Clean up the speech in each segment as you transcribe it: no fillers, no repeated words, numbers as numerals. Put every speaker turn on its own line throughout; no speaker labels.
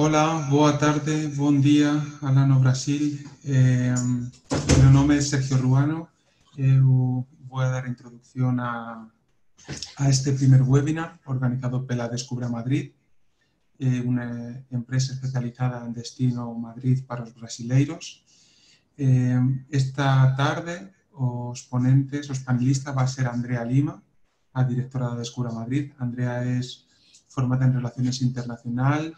Olá, boa tarde, bom dia, alá no Brasil. Meu nome é Sergio Ruano. Eu vou dar a introdução a este primeiro webinar organizado pela Descubra Madrid, uma empresa especializada em destino Madrid para os brasileiros. Esta tarde, os ponentes, os panelistas, vai ser Andrea Lima, a directora da Descubra Madrid. Andrea é formada en Relaciones Internacionais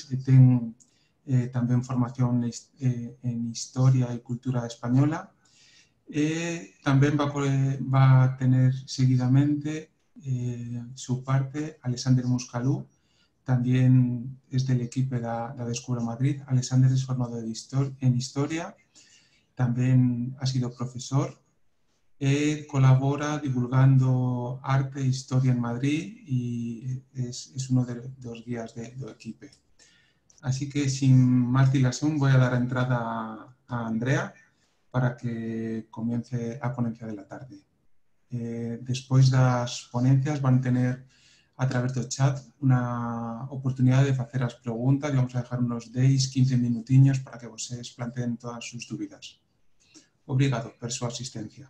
e ten tamén formación en Historia e Cultura Española. E tamén va a tener seguidamente su parte Alexander Muscalú, tamén es del equipo da Descubra Madrid. Alexander es formado en Historia, tamén ha sido profesor e colabora divulgando arte e historia en Madrid e es uno dos guías do equipo. Así que, sin máis dilación, voy a dar a entrada a Andrea para que comience a ponencia de la tarde. Despois das ponencias van tener, a través do chat, unha oportunidade de facer as preguntas e vamos a dejar unos 10-15 minutiños para que vocês planteen todas as súas dúbidas. Obrigado por súa asistencia.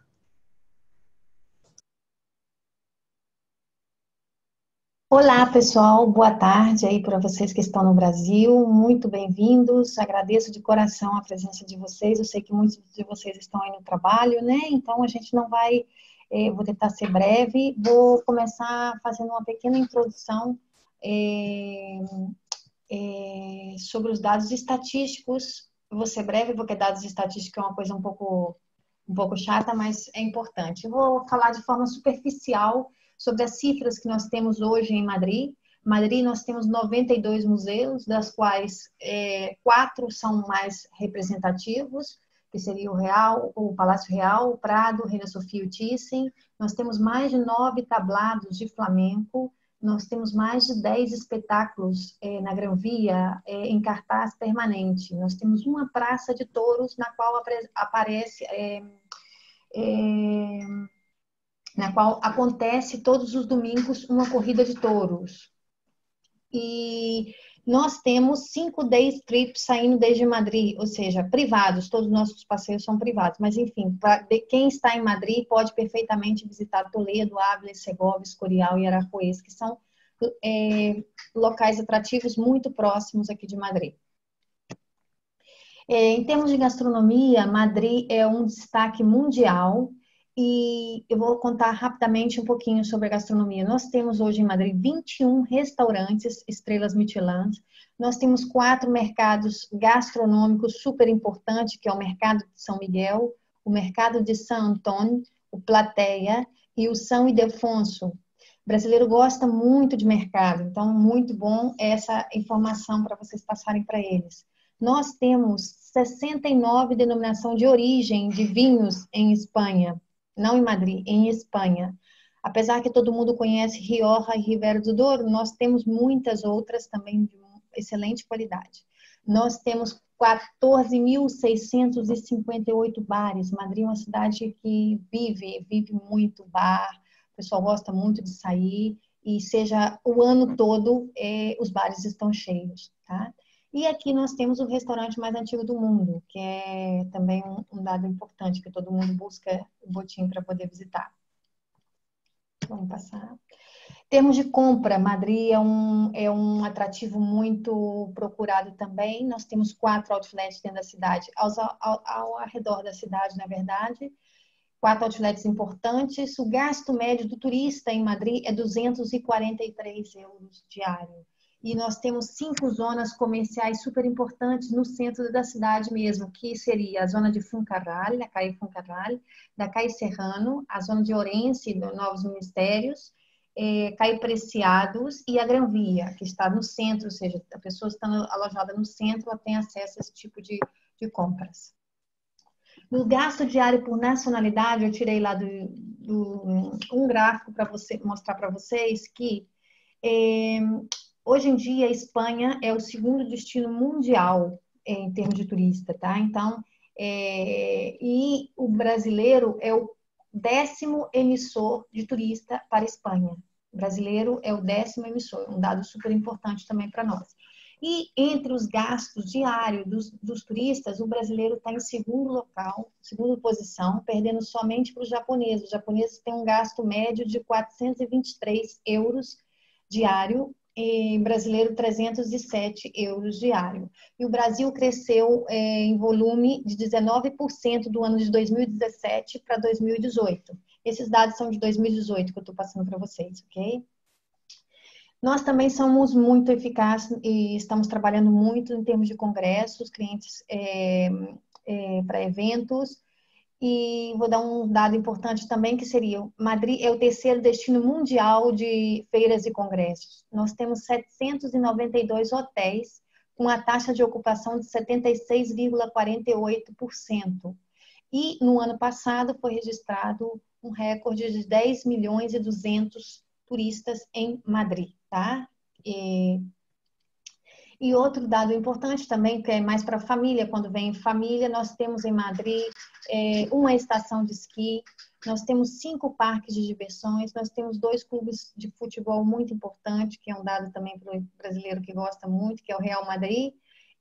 Olá, pessoal, boa tarde aí para vocês que estão no Brasil, muito bem-vindos, agradeço de coração a presença de vocês, eu sei que muitos de vocês estão aí no trabalho, né, então a gente não vai, vou tentar ser breve, vou começar fazendo uma pequena introdução sobre os dados estatísticos, vou ser breve porque dados estatísticos é uma coisa um pouco chata, mas é importante. Eu vou falar de forma superficial sobre as cifras que nós temos hoje em Madrid. Em Madrid nós temos 92 museus, das quais 4 são mais representativos, que seria o Palácio Real, o Prado, Reina Sofia e o Thyssen. Nós temos mais de 9 tablados de flamenco, nós temos mais de 10 espetáculos na Gran Via, em cartaz permanente. Nós temos uma praça de touros na qual aparece... na qual acontece todos os domingos uma corrida de touros. E nós temos 5 day trips saindo desde Madrid, ou seja, privados, todos os nossos passeios são privados, mas enfim, quem está em Madrid pode perfeitamente visitar Toledo, Ávila, Segovia, Escorial e Aranjuez, que são locais atrativos muito próximos aqui de Madrid. Em termos de gastronomia, Madrid é um destaque mundial. E eu vou contar rapidamente um pouquinho sobre a gastronomia. Nós temos hoje em Madrid 21 restaurantes, estrelas Michelin. Nós temos 4 mercados gastronômicos super importantes, que é o Mercado de São Miguel, o Mercado de San Antón, o Plateia e o São Ildefonso. O brasileiro gosta muito de mercado, então muito bom essa informação para vocês passarem para eles. Nós temos 69 denominações de origem de vinhos em Espanha. Não em Madrid, em Espanha. Apesar que todo mundo conhece Rioja e Ribera do Douro, nós temos muitas outras também de excelente qualidade. Nós temos 14.658 bares. Madrid é uma cidade que vive muito bar, o pessoal gosta muito de sair, e seja o ano todo, os bares estão cheios, tá? E aqui nós temos o restaurante mais antigo do mundo, que é também um dado importante, que todo mundo busca o botim para poder visitar. Vamos passar. Em termos de compra, Madrid é um atrativo muito procurado também. Nós temos 4 outlets dentro da cidade, ao redor da cidade, na verdade. 4 outlets importantes. O gasto médio do turista em Madrid é 243 euros diário. E nós temos 5 zonas comerciais super importantes no centro da cidade mesmo, que seria a zona de Fuencarral, da Calle Fuencarral, da Calle Serrano, a zona de Orense, Novos Ministérios, Calle Preciados e a Gran Via, que está no centro, ou seja, a pessoa estando alojada no centro, ela tem acesso a esse tipo de compras. No gasto diário por nacionalidade, eu tirei lá um gráfico para mostrar para vocês que hoje em dia, a Espanha é o segundo destino mundial em termos de turista, tá? Então, e o brasileiro é o 10º emissor de turista para a Espanha. O brasileiro é o 10º emissor, um dado super importante também para nós. E entre os gastos diários dos turistas, o brasileiro está em segundo local, segunda posição, perdendo somente para os japoneses. Os japoneses têm um gasto médio de 423 euros diário, e brasileiro 307 euros diário. E o Brasil cresceu em volume de 19% do ano de 2017 para 2018. Esses dados são de 2018 que eu estou passando para vocês, ok? Nós também somos muito eficazes e estamos trabalhando muito em termos de congressos, clientes para eventos. E vou dar um dado importante também, que seria: Madrid é o terceiro destino mundial de feiras e congressos. Nós temos 792 hotéis, com a taxa de ocupação de 76,48%. E no ano passado foi registrado um recorde de 10 milhões e 200 turistas em Madrid, tá? E outro dado importante também, que é mais para a família, quando vem família, nós temos em Madrid uma estação de esqui, nós temos 5 parques de diversões, nós temos 2 clubes de futebol muito importantes, que é um dado também para o brasileiro que gosta muito, que é o Real Madrid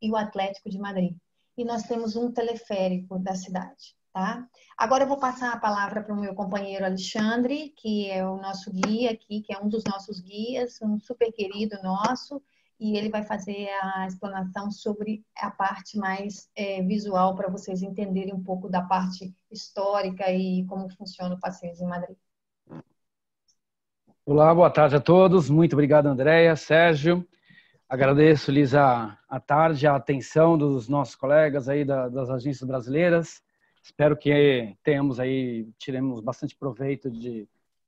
e o Atlético de Madrid. E nós temos um teleférico da cidade, tá? Agora eu vou passar a palavra para o meu companheiro Alexandre, que é o nosso guia aqui, que é um dos nossos guias, um super querido nosso, e ele vai fazer a explanação sobre a parte mais visual, para vocês entenderem um pouco da parte histórica e como funciona o Passeios em Madrid.
Olá, boa tarde a todos. Muito obrigado, Andréia, Sérgio. Agradeço, Lisa, a tarde, a atenção dos nossos colegas aí das agências brasileiras. Espero que tiremos bastante proveito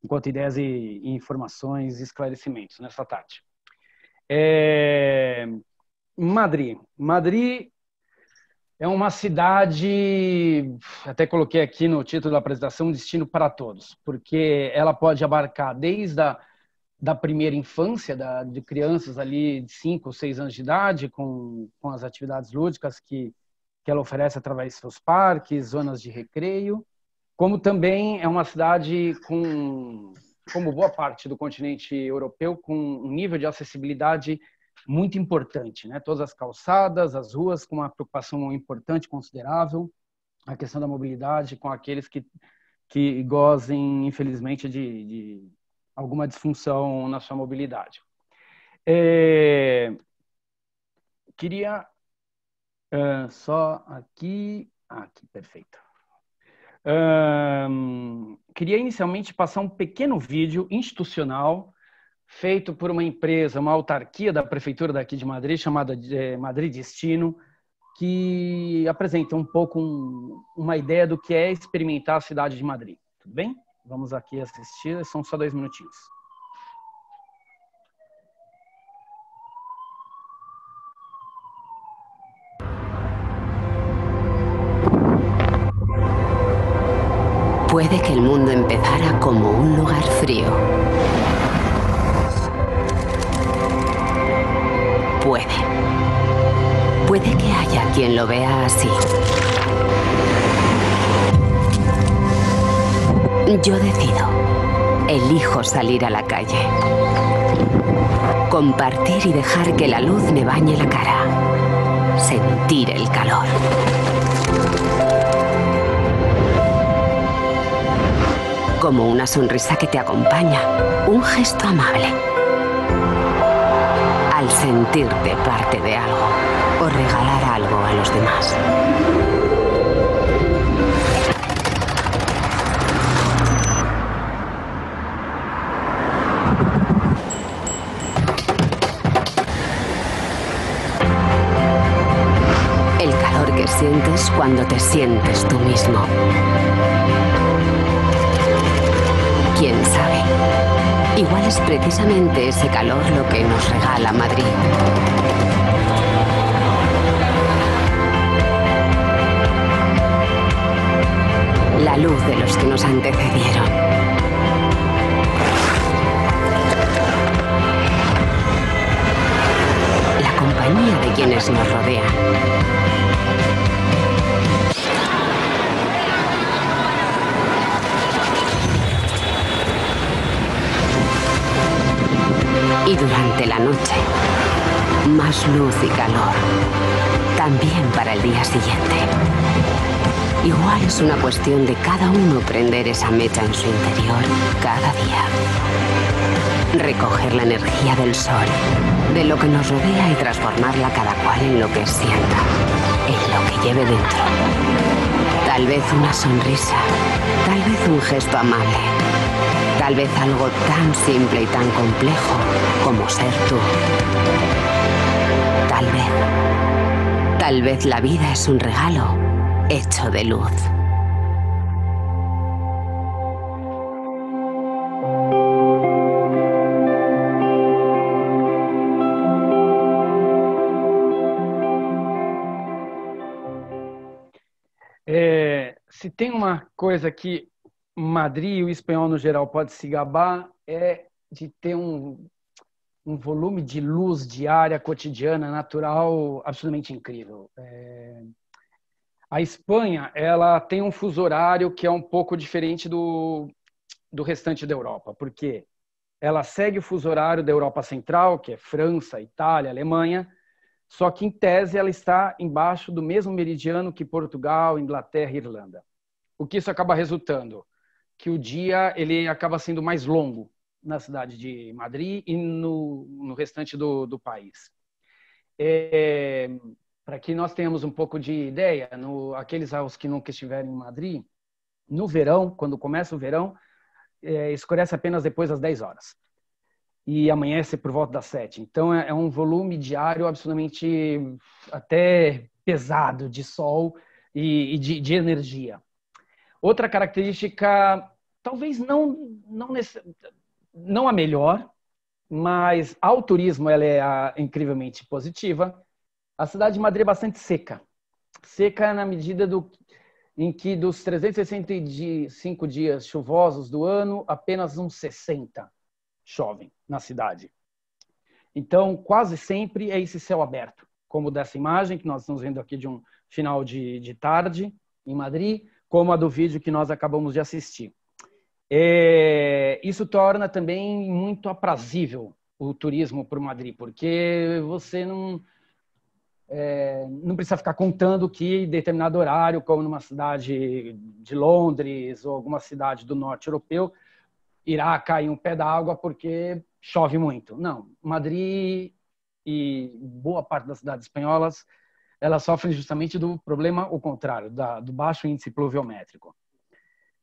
enquanto ideias e informações e esclarecimentos nessa tarde. Madrid é uma cidade, até coloquei aqui no título da apresentação, um destino para todos, porque ela pode abarcar desde da primeira infância, de crianças ali de 5 ou 6 anos de idade, com as atividades lúdicas que ela oferece através de seus parques, zonas de recreio, como também é uma cidade como boa parte do continente europeu, com um nível de acessibilidade muito importante, né? Todas as calçadas, as ruas, com uma preocupação importante, considerável, a questão da mobilidade com aqueles que gozem, infelizmente, de alguma disfunção na sua mobilidade. Queria só aqui, perfeito. Queria inicialmente passar um pequeno vídeo institucional feito por uma empresa, uma autarquia da prefeitura daqui de Madrid, chamada Madrid Destino, que apresenta um pouco uma ideia do que é experimentar a cidade de Madrid. Tudo bem? Vamos aqui assistir, são só 2 minutinhos.
Puede que el mundo empezara como un lugar frío. Puede que haya quien lo vea así. Yo decido. Elijo salir a la calle. Compartir y dejar que la luz me bañe la cara. Sentir el calor. Como una sonrisa que te acompaña, un gesto amable. Al sentirte parte de algo o regalar algo a los demás. El calor que sientes cuando te sientes tú mismo. ¿Quién sabe? Igual es precisamente ese calor lo que nos regala Madrid. La luz de los que nos antecedieron. La compañía de quienes nos rodean. Y durante la noche, más luz y calor, también para el día siguiente. Igual es una cuestión de cada uno prender esa mecha en su interior cada día. Recoger la energía del sol, de lo que nos rodea y transformarla cada cual en lo que sienta, en lo que lleve dentro. Tal vez una sonrisa, tal vez un gesto amable, tal vez algo tan simple y tan complejo como ser tú. Tal vez la vida es un regalo hecho de luz.
Se tem uma coisa que Madrid e o espanhol no geral pode se gabar é de ter um volume de luz diária, cotidiana, natural, absolutamente incrível. A Espanha, ela tem um fuso horário que é um pouco diferente do restante da Europa, porque ela segue o fuso horário da Europa Central, que é França, Itália, Alemanha, só que, em tese, ela está embaixo do mesmo meridiano que Portugal, Inglaterra e Irlanda. O que isso acaba resultando? Que o dia ele acaba sendo mais longo na cidade de Madrid e no restante do país. Para que nós tenhamos um pouco de ideia, aqueles aos que nunca estiverem em Madrid, no verão, quando começa o verão, escurece apenas depois das 10 horas. E amanhece por volta das 7. Então, é um volume diário absolutamente até pesado de sol e de energia. Outra característica, talvez não a melhor, mas ao turismo ela é incrivelmente positiva. A cidade de Madrid é bastante seca. Seca na medida em que dos 365 dias chuvosos do ano, apenas uns 60 chovem na cidade. Então, quase sempre é esse céu aberto, como dessa imagem que nós estamos vendo aqui de um final de tarde em Madrid, como a do vídeo que nós acabamos de assistir. Isso torna também muito aprazível o turismo por Madrid, porque você não precisa ficar contando que em determinado horário, como numa cidade de Londres ou alguma cidade do norte europeu, irá cair um pé d'água porque chove muito. Não, Madrid e boa parte das cidades espanholas, elas sofrem justamente do problema o contrário, do baixo índice pluviométrico.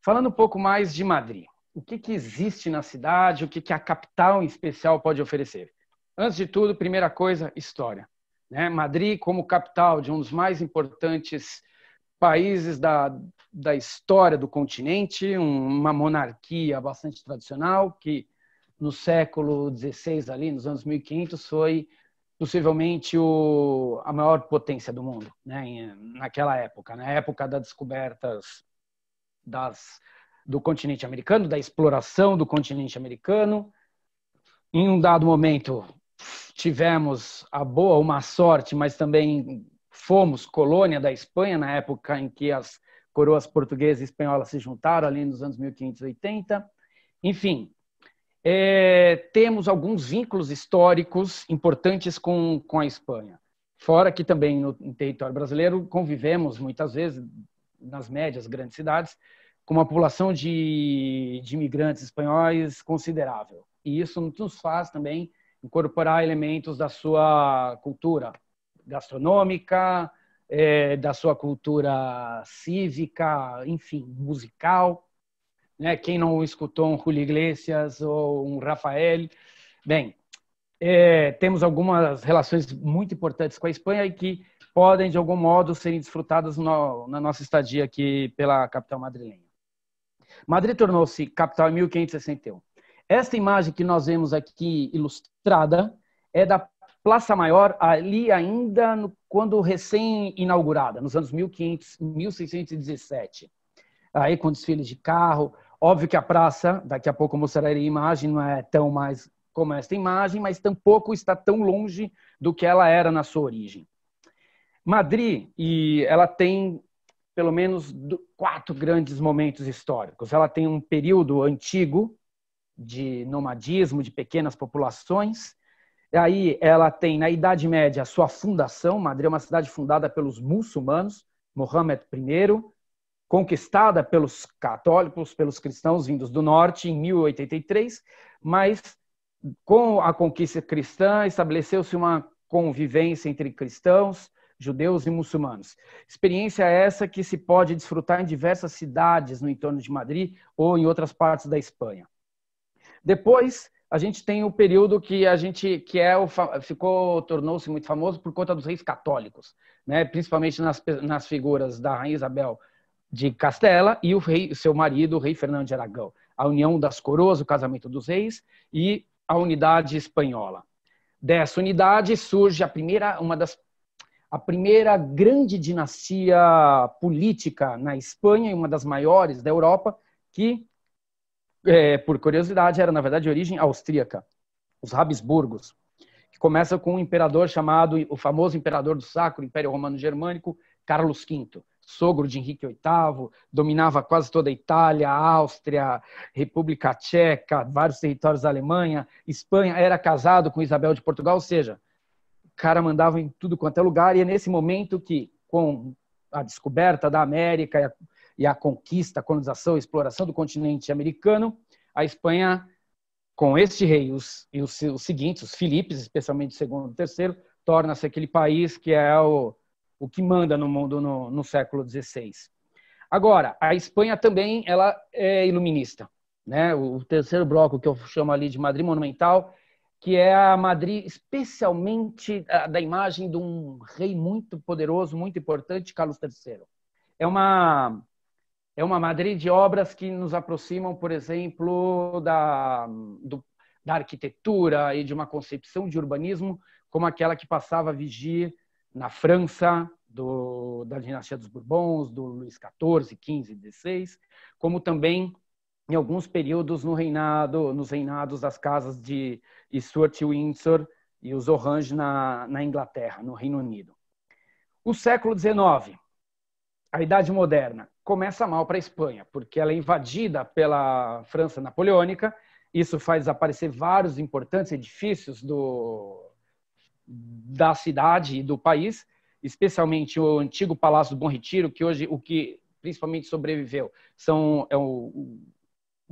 Falando um pouco mais de Madrid, o que existe na cidade, o que a capital em especial pode oferecer? Antes de tudo, primeira coisa, história. Madrid, como capital de um dos mais importantes países da história do continente, uma monarquia bastante tradicional, que no século XVI, ali, nos anos 1500, foi possivelmente a maior potência do mundo, naquela época, na época das descobertas do continente americano, da exploração do continente americano. Em um dado momento, tivemos a boa, uma sorte, mas também fomos colônia da Espanha, na época em que as coroas portuguesa e espanhola se juntaram, ali nos anos 1580. Enfim, temos alguns vínculos históricos importantes com a Espanha. Fora que também no território brasileiro convivemos muitas vezes, nas médias grandes cidades, com uma população de imigrantes espanhóis considerável. E isso nos faz também incorporar elementos da sua cultura gastronômica, da sua cultura cívica, enfim, musical. Quem não escutou um Julio Iglesias ou um Rafael? Bem, temos algumas relações muito importantes com a Espanha e que podem, de algum modo, serem desfrutadas na nossa estadia aqui pela capital madrilenha. Madrid tornou-se capital em 1561. Esta imagem que nós vemos aqui ilustrada é da Praça Maior, ali ainda quando recém-inaugurada, nos anos 1617. Aí com desfiles de carro. Óbvio que a praça, daqui a pouco eu mostrarei a imagem, não é tão mais como esta imagem, mas tampouco está tão longe do que ela era na sua origem. Madrid, ela tem pelo menos 4 grandes momentos históricos. Ela tem um período antigo de nomadismo, de pequenas populações, Aí ela tem, na Idade Média, a sua fundação. Madrid é uma cidade fundada pelos muçulmanos, Mohammed I, conquistada pelos católicos, pelos cristãos vindos do norte em 1083, mas com a conquista cristã estabeleceu-se uma convivência entre cristãos, judeus e muçulmanos. Experiência essa que se pode desfrutar em diversas cidades no entorno de Madrid ou em outras partes da Espanha. Depois, a gente tem o período que tornou-se muito famoso por conta dos reis católicos, né? Principalmente nas figuras da rainha Isabel de Castela e o seu marido, o rei Fernando de Aragão. A união das coroas, o casamento dos reis e a unidade espanhola. Dessa unidade surge a primeira grande dinastia política na Espanha, e uma das maiores da Europa, que, por curiosidade, era, na verdade, de origem austríaca, os Habsburgos, que começa com um imperador chamado, o famoso imperador do Sacro Império Romano Germânico, Carlos V, sogro de Henrique VIII, dominava quase toda a Itália, a Áustria, República Tcheca, vários territórios da Alemanha, Espanha, era casado com Isabel de Portugal, ou seja, o cara mandava em tudo quanto é lugar, e é nesse momento que, com a descoberta da América e a conquista, a colonização, a exploração do continente americano, a Espanha, com este rei e os seguintes, os Filipes, especialmente o segundo e o terceiro, torna-se aquele país que é o que manda no mundo no século XVI. Agora, a Espanha também ela é iluminista, né? O terceiro bloco que eu chamo ali de Madrid monumental, que é a Madrid especialmente da imagem de um rei muito poderoso, muito importante, Carlos III. É uma Madrid de obras que nos aproximam, por exemplo, da arquitetura e de uma concepção de urbanismo como aquela que passava a vigir na França, da dinastia dos Bourbons, do Luís XIV, XV, XVI, como também em alguns períodos nos reinados das casas de Stuart e Windsor e os Orange na Inglaterra, no Reino Unido. O século XIX, a Idade Moderna, começa mal para a Espanha, porque ela é invadida pela França napoleônica. Isso faz desaparecer vários importantes edifícios da cidade e do país, especialmente o antigo Palácio do Bom Retiro, que hoje o que principalmente sobreviveu é o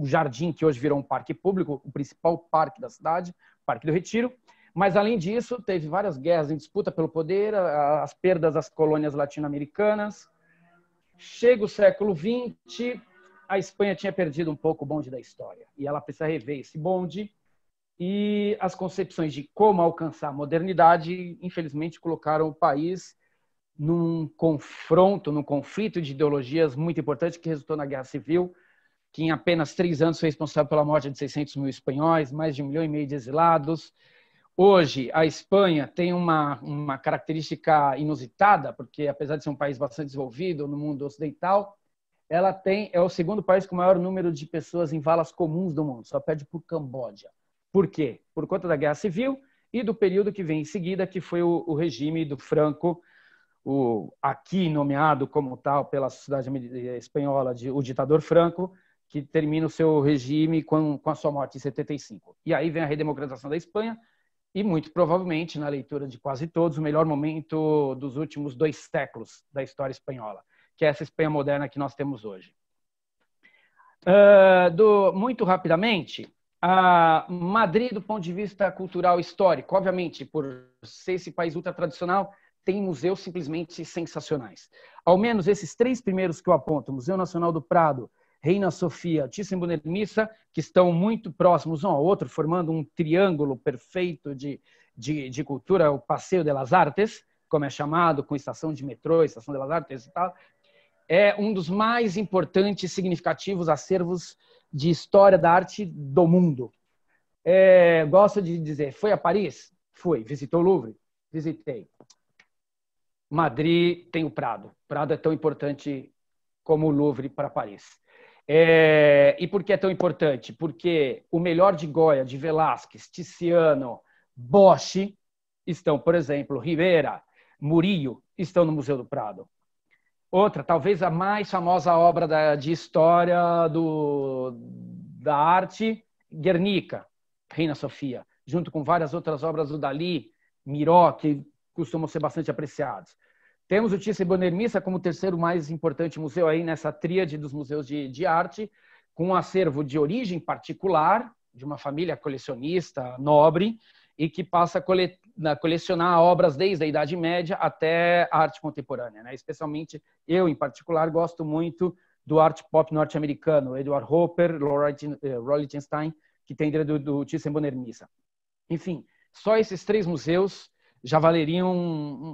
jardim que hoje virou um parque público, o principal parque da cidade, o Parque do Retiro. Mas, além disso, teve várias guerras em disputa pelo poder, as perdas das colônias latino-americanas. Chega o século XX, a Espanha tinha perdido um pouco o bonde da história, e ela precisa rever esse bonde. E as concepções de como alcançar a modernidade, infelizmente, colocaram o país num conflito de ideologias muito importante que resultou na Guerra Civil, que em apenas 3 anos foi responsável pela morte de 600 mil espanhóis, mais de 1,5 milhão de exilados. Hoje, a Espanha tem uma característica inusitada, porque apesar de ser um país bastante desenvolvido no mundo ocidental, ela é o segundo país com o maior número de pessoas em valas comuns do mundo, só perde por Camboja. Por quê? Por conta da Guerra Civil e do período que vem em seguida, que foi o regime do Franco, aqui nomeado como tal pela sociedade espanhola, o ditador Franco, que termina o seu regime com a sua morte em 75. E aí vem a redemocratização da Espanha e, muito provavelmente, na leitura de quase todos, o melhor momento dos últimos 2 séculos da história espanhola, que é essa Espanha moderna que nós temos hoje. Muito rapidamente, a Madrid, do ponto de vista cultural e histórico, obviamente, por ser esse país ultra-tradicional, tem museus simplesmente sensacionais. Ao menos esses 3 primeiros que eu aponto, Museu Nacional do Prado, Reina Sofia, Thyssen-Bornemisza, que estão muito próximos um ao outro, formando um triângulo perfeito de cultura, o Passeio de las Artes, como é chamado, com estação de metrô, estação de las Artes e tal, é um dos mais importantes e significativos acervos de história da arte do mundo. Gosto de dizer, foi a Paris? Fui. Visitou o Louvre? Visitei. Madrid tem o Prado. Prado é tão importante como o Louvre para Paris. E por que é tão importante? Porque o melhor de Goya, de Velázquez, Tiziano, Bosch estão, por exemplo, Rivera, Murillo, estão no Museu do Prado. Outra, talvez a mais famosa obra de história da arte, Guernica, Reina Sofia, junto com várias outras obras do Dalí, Miró, que costumam ser bastante apreciados. Temos o Thyssen-Bornemisza como o terceiro mais importante museu aí nessa tríade dos museus de arte, com um acervo de origem particular, de uma família colecionista nobre, e que passa a colecionar obras desde a Idade Média até a arte contemporânea, né? Especialmente eu, em particular, gosto muito do art pop norte-americano, Edward Hopper, Roy Lichtenstein, que tem do Thyssen-Bornemisza. Enfim, só esses 3 museus já valeriam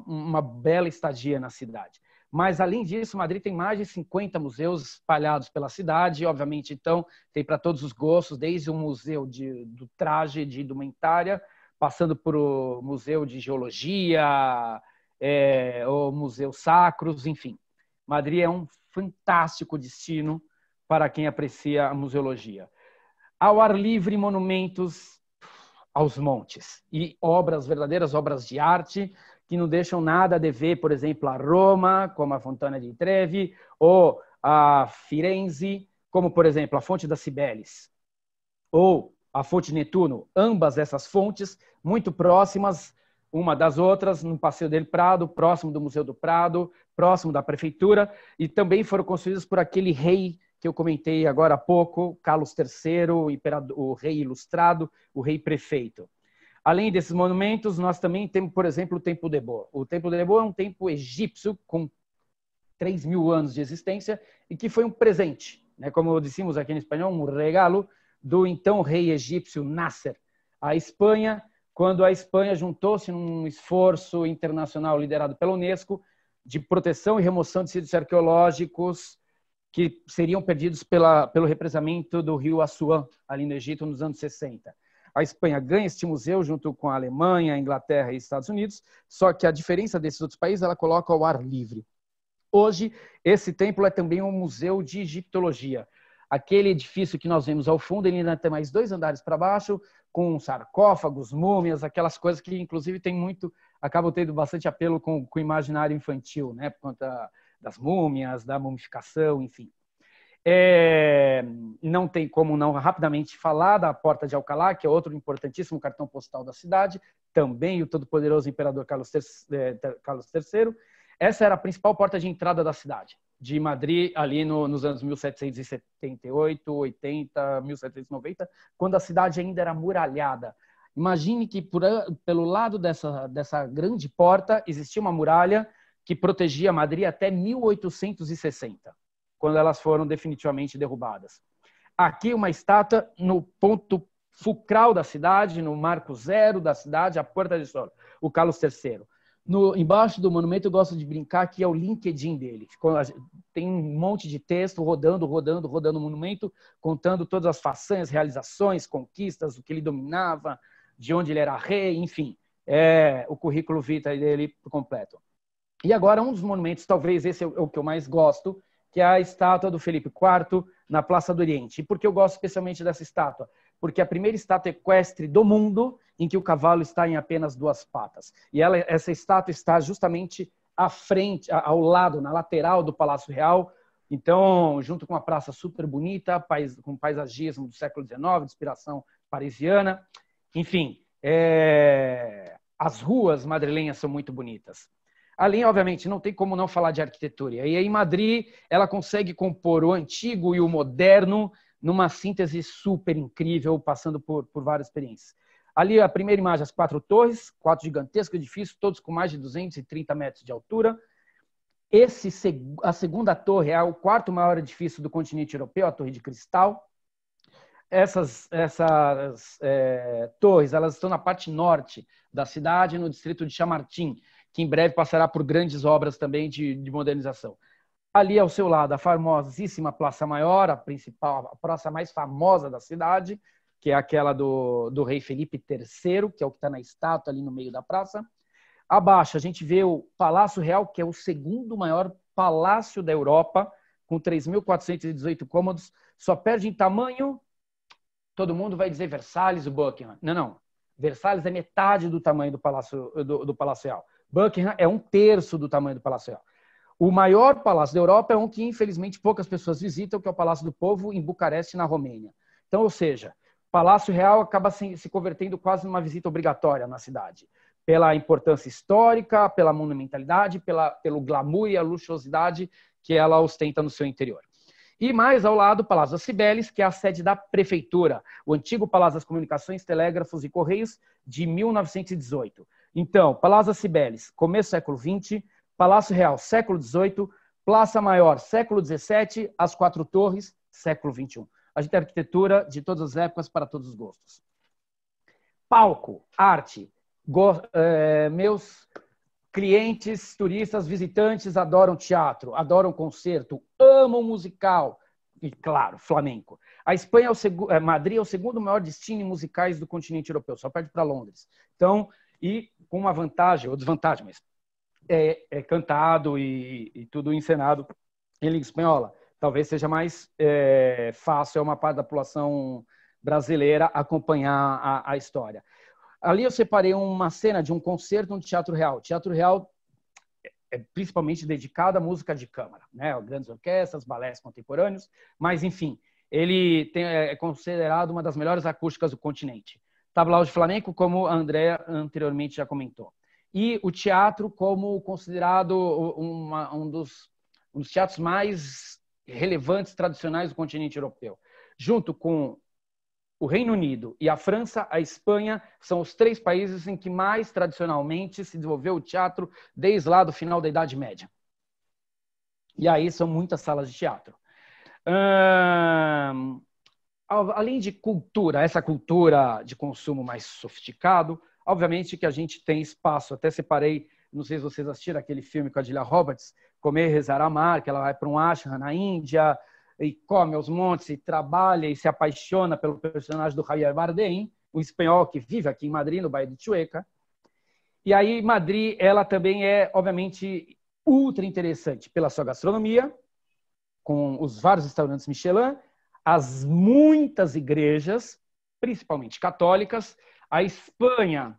uma bela estadia na cidade. Mas, além disso, Madrid tem mais de 50 museus espalhados pela cidade, obviamente, então, tem para todos os gostos, desde o museu do traje, de indumentária, passando por o museu de geologia, o museu sacros, enfim. Madrid é um fantástico destino para quem aprecia a museologia. Ao ar livre, monumentos aos montes e verdadeiras obras de arte que não deixam nada a dever, por exemplo, a Roma, como a Fontana di Trevi, ou a Firenze, como, por exemplo, a Fonte das Cibeles, ou a Fonte Netuno. Ambas essas fontes, muito próximas uma das outras, no Passeio del Prado, próximo do Museu do Prado, próximo da Prefeitura, e também foram construídas por aquele rei que eu comentei agora há pouco, Carlos III, o rei ilustrado, o rei prefeito. Além desses monumentos, nós também temos, por exemplo, o Templo de Bo. O Templo de Bo é um templo egípcio com 3.000 anos de existência e que foi um presente, né? Como dissemos aqui em espanhol, um regalo do então rei egípcio Nasser à Espanha, quando a Espanha juntou-se num esforço internacional liderado pela Unesco de proteção e remoção de sítios arqueológicos que seriam perdidos pelo represamento do rio Assuã, ali no Egito, nos anos 60. A Espanha ganha este museu junto com a Alemanha, a Inglaterra e Estados Unidos, só que a diferença desses outros países, ela coloca ao ar livre. Hoje, esse templo é também um museu de egiptologia. Aquele edifício que nós vemos ao fundo, ele ainda tem mais 2 andares para baixo, com sarcófagos, múmias, aquelas coisas que, inclusive, acabam tendo bastante apelo com o imaginário infantil, né? Por conta das múmias, da mumificação, enfim. Não tem como não rapidamente falar da Porta de Alcalá, que é outro importantíssimo cartão postal da cidade, também o todo-poderoso imperador Carlos III. Essa era a principal porta de entrada da cidade, de Madrid, ali nos anos 1778, 80, 1790, quando a cidade ainda era muralhada. Imagine que pelo lado dessa grande porta existia uma muralha que protegia Madrid até 1860, quando elas foram definitivamente derrubadas. Aqui uma estátua no ponto fulcral da cidade, no marco zero da cidade, a Porta de Sol, o Carlos III. Embaixo do monumento eu gosto de brincar que é o LinkedIn dele. Tem um monte de texto rodando o monumento, contando todas as façanhas, realizações, conquistas, o que ele dominava, de onde ele era rei, enfim. É o currículo vitae dele por completo. E agora um dos monumentos, talvez esse é o que eu mais gosto, que é a estátua do Felipe IV na Praça do Oriente. E por que eu gosto especialmente dessa estátua? Porque é a primeira estátua equestre do mundo em que o cavalo está em apenas 2 patas. E essa estátua está justamente à frente, ao lado, na lateral do Palácio Real. Então, junto com uma praça super bonita, com paisagismo do século XIX, de inspiração parisiana. Enfim, as ruas madrilenhas são muito bonitas. Além, obviamente, não tem como não falar de arquitetura. E aí, Madrid, ela consegue compor o antigo e o moderno numa síntese super incrível, passando por várias experiências. Ali, a primeira imagem, as 4 torres, 4 gigantescos edifícios, todos com mais de 230 metros de altura. A segunda torre é o 4º maior edifício do continente europeu, a Torre de Cristal. Essas torres, elas estão na parte norte da cidade, no distrito de Chamartín, que em breve passará por grandes obras também de modernização. Ali ao seu lado, a famosíssima Praça Maior, a praça mais famosa da cidade, que é aquela do rei Felipe III, que é o que está na estátua ali no meio da praça. Abaixo a gente vê o Palácio Real, que é o 2º maior palácio da Europa, com 3.418 cômodos, só perde em tamanho, todo mundo vai dizer Versalhes, o Buckingham. Não. Versalhes é metade do tamanho do Palácio Real. Buckingham é 1/3 do tamanho do Palácio Real. O maior palácio da Europa é um que, infelizmente, poucas pessoas visitam, que é o Palácio do Povo, em Bucareste, na Romênia. Então, ou seja, Palácio Real acaba se convertendo quase numa visita obrigatória na cidade, pela importância histórica, pela monumentalidade, pelo glamour e a luxuosidade que ela ostenta no seu interior. E mais ao lado, o Palácio das Cibeles, que é a sede da prefeitura, o antigo Palácio das Comunicações, Telégrafos e Correios, de 1918. Então, Palácio das Cibeles, começo do século XX, Palácio Real, século XVIII, Praça Maior, século XVII, as Quatro Torres, século XXI. A gente tem arquitetura de todas as épocas para todos os gostos. Palco, arte. Meus clientes, turistas, visitantes adoram teatro, adoram concerto, amam musical e, claro, flamenco. A Espanha Madrid é o segundo maior destino musicais do continente europeu, só perde para Londres. Então, e com uma vantagem ou desvantagem, mas é cantado e tudo encenado em língua espanhola. Talvez seja mais fácil a uma parte da população brasileira acompanhar a história. Ali eu separei uma cena de um concerto no Teatro Real. O Teatro Real é principalmente dedicado à música de câmara, né? Grandes orquestras, balés contemporâneos, mas, enfim, ele é considerado uma das melhores acústicas do continente. Tablao de flamenco, como a Andrea anteriormente já comentou. E o teatro como considerado um dos teatros mais relevantes, tradicionais do continente europeu. Junto com o Reino Unido e a França, a Espanha, são os três países em que mais tradicionalmente se desenvolveu o teatro desde lá do final da Idade Média. E aí são muitas salas de teatro. Além de cultura, essa cultura de consumo mais sofisticado, obviamente que a gente tem espaço. Até separei, não sei se vocês assistiram aquele filme com a Julia Roberts, Comer, Rezar, Amar, que ela vai para um ashram na Índia, e come aos montes, e trabalha e se apaixona pelo personagem do Javier Bardem, o espanhol que vive aqui em Madrid, no bairro de Chueca. E aí, Madrid, ela também é, obviamente, ultra interessante pela sua gastronomia, com os vários restaurantes Michelin, as muitas igrejas, principalmente católicas. A Espanha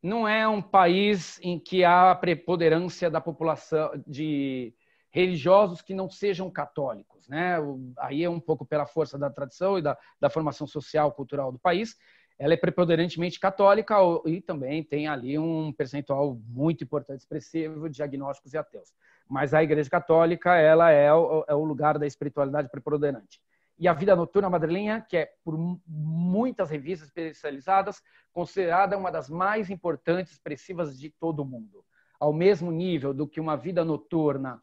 não é um país em que há preponderância da população de religiosos que não sejam católicos, né? Aí é um pouco pela força da tradição e da formação social, cultural do país. Ela é preponderantemente católica e também tem ali um percentual muito importante, expressivo de agnósticos e ateus. Mas a Igreja Católica, ela é o lugar da espiritualidade preponderante. E a vida noturna madrilenha, que é por muitas revistas especializadas, considerada uma das mais importantes, expressivas de todo o mundo. Ao mesmo nível do que uma vida noturna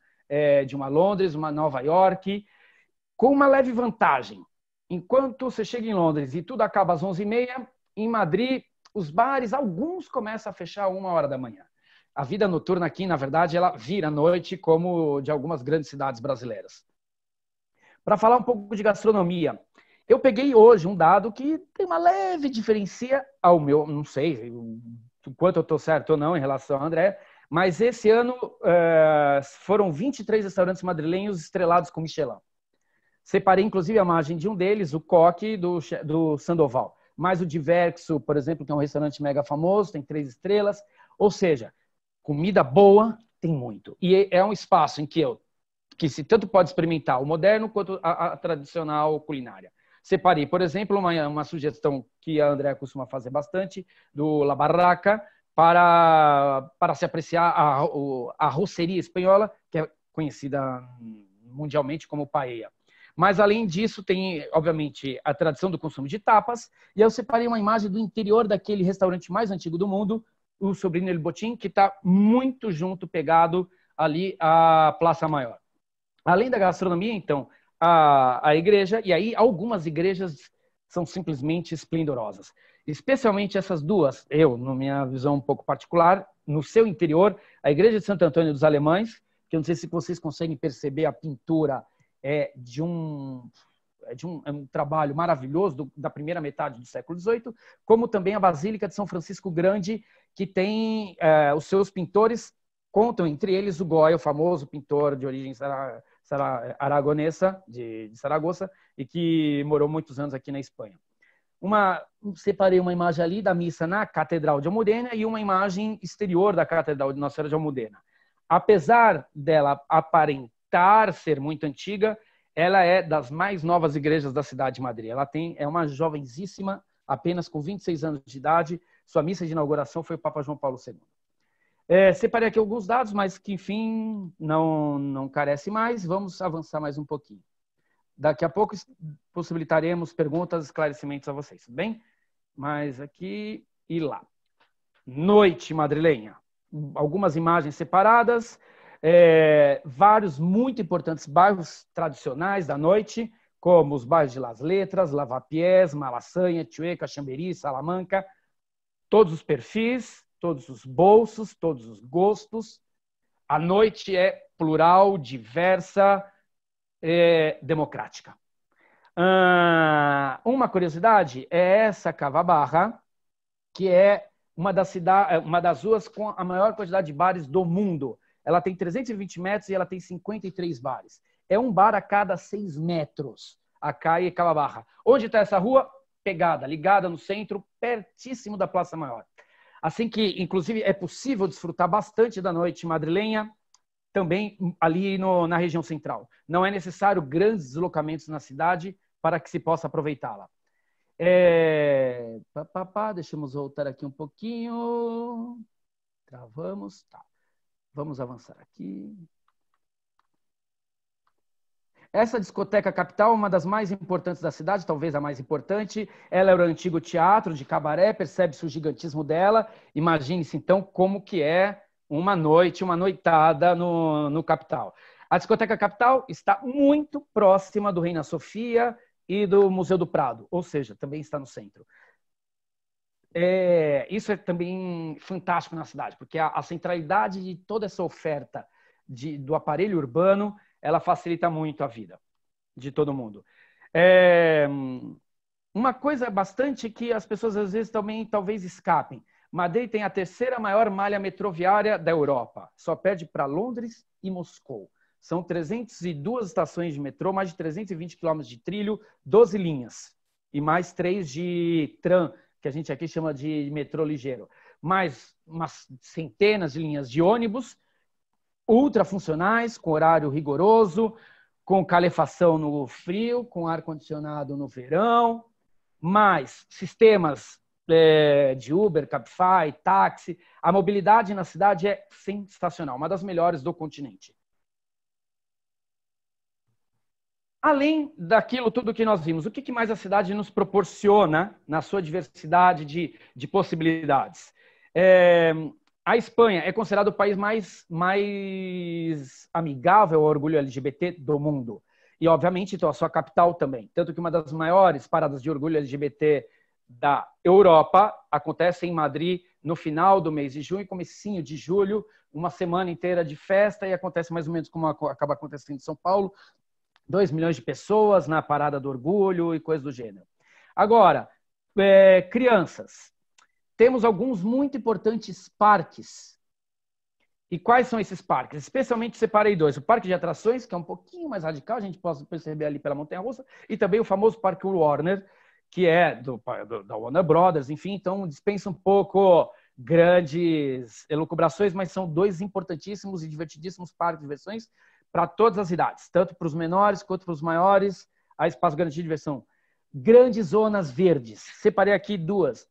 de uma Londres, uma Nova York, com uma leve vantagem. Enquanto você chega em Londres e tudo acaba às 11h30, em Madrid, os bares, alguns começam a fechar a 1h da manhã. A vida noturna aqui, na verdade, ela vira à noite, como de algumas grandes cidades brasileiras. Para falar um pouco de gastronomia, eu peguei hoje um dado que tem uma leve diferença ao meu, não sei o quanto eu estou certo ou não em relação ao André, mas esse ano foram 23 restaurantes madrilenhos estrelados com Michelin. Separei, inclusive, a imagem de um deles, o Coque, do Sandoval. Mas o Diverso, por exemplo, que é um restaurante mega famoso, tem 3 estrelas. Ou seja, comida boa tem muito. E é um espaço em que se tanto pode experimentar o moderno quanto a tradicional culinária. Separei, por exemplo, uma sugestão que a Andrea costuma fazer bastante, do La Barraca, para se apreciar a roceria espanhola, que é conhecida mundialmente como paella. Mas, além disso, tem, obviamente, a tradição do consumo de tapas. E eu separei uma imagem do interior daquele restaurante mais antigo do mundo, o Sobrino El Botín, que está muito junto, pegado ali à Praça Maior. Além da gastronomia, então, a igreja, e aí algumas igrejas são simplesmente esplendorosas. Especialmente essas duas, na minha visão um pouco particular, no seu interior, a Igreja de Santo Antônio dos Alemães, que eu não sei se vocês conseguem perceber a pintura é um trabalho maravilhoso da primeira metade do século XVIII, como também a Basílica de São Francisco Grande, que tem os seus pintores, contam entre eles o Goya, o famoso pintor de origem aragonesa, de Saragoça, e que morou muitos anos aqui na Espanha. Separei uma imagem ali da missa na Catedral de Almudena e uma imagem exterior da Catedral de Nossa Senhora de Almudena. Apesar dela aparentar ser muito antiga, ela é das mais novas igrejas da cidade de Madrid. Ela é uma jovenzíssima apenas com 26 anos de idade. Sua missa de inauguração foi o Papa João Paulo II. Separei aqui alguns dados, mas que, enfim, não carece mais. Vamos avançar mais um pouquinho. Daqui a pouco possibilitaremos perguntas, esclarecimentos a vocês, tudo bem? Mas aqui e lá. Noite madrilenha. Algumas imagens separadas. Vários muito importantes bairros tradicionais da noite, como os bairros de Las Letras, Lavapiés, Malasanha, Chueca, Chamberí, Salamanca. Todos os perfis, todos os bolsos, todos os gostos. A noite é plural, diversa, democrática. Uma curiosidade é essa Cava Barra, que é uma das ruas com a maior quantidade de bares do mundo. Ela tem 320 metros e ela tem 53 bares. É um bar a cada 6 metros, a calle Cava Barra. Onde está essa rua? Pegada, ligada no centro, pertíssimo da Praça Maior. Assim que, inclusive, é possível desfrutar bastante da noite madrilenha, também ali na região central. Não é necessário grandes deslocamentos na cidade para que se possa aproveitá-la. Deixamos voltar aqui um pouquinho. Travamos. Tá. Vamos avançar aqui. Essa discoteca capital é uma das mais importantes da cidade, talvez a mais importante. Ela era o antigo teatro de cabaré, percebe-se o gigantismo dela. Imagine-se, então, como que é uma noite, uma noitada no capital. A discoteca capital está muito próxima do Reina Sofia e do Museu do Prado, ou seja, também está no centro. Isso é também fantástico na cidade, porque a centralidade de toda essa oferta do aparelho urbano, ela facilita muito a vida de todo mundo. Uma coisa bastante que as pessoas às vezes também talvez escapem. Madrid tem a terceira maior malha metroviária da Europa. Só perde para Londres e Moscou. São 302 estações de metrô, mais de 320 quilômetros de trilho, 12 linhas. E mais 3 de tram, que a gente aqui chama de metrô ligeiro. Mais umas centenas de linhas de ônibus, ultra funcionais, com horário rigoroso, com calefação no frio, com ar-condicionado no verão, mais sistemas de Uber, Cabify, táxi. A mobilidade na cidade é sensacional, uma das melhores do continente. Além daquilo tudo que nós vimos, o que mais a cidade nos proporciona na sua diversidade de possibilidades? A Espanha é considerado o país mais amigável ao orgulho LGBT do mundo. E, obviamente, então, a sua capital também. Tanto que uma das maiores paradas de orgulho LGBT da Europa acontece em Madrid no final do mês de junho, comecinho de julho, uma semana inteira de festa, e acontece mais ou menos como acaba acontecendo em São Paulo, 2 milhões de pessoas na parada do orgulho e coisas do gênero. Agora, crianças. Temos alguns muito importantes parques. E quais são esses parques? Especialmente separei 2. O Parque de Atrações, que é um pouquinho mais radical, a gente pode perceber ali pela Montanha-Russa, e também o famoso Parque Warner, que é da Warner Brothers, enfim, então dispensa um pouco grandes elucubrações, mas são 2 importantíssimos e divertidíssimos parques de diversões para todas as idades, tanto para os menores quanto para os maiores. Há espaço garantido de diversão. Grandes zonas verdes. Separei aqui 2.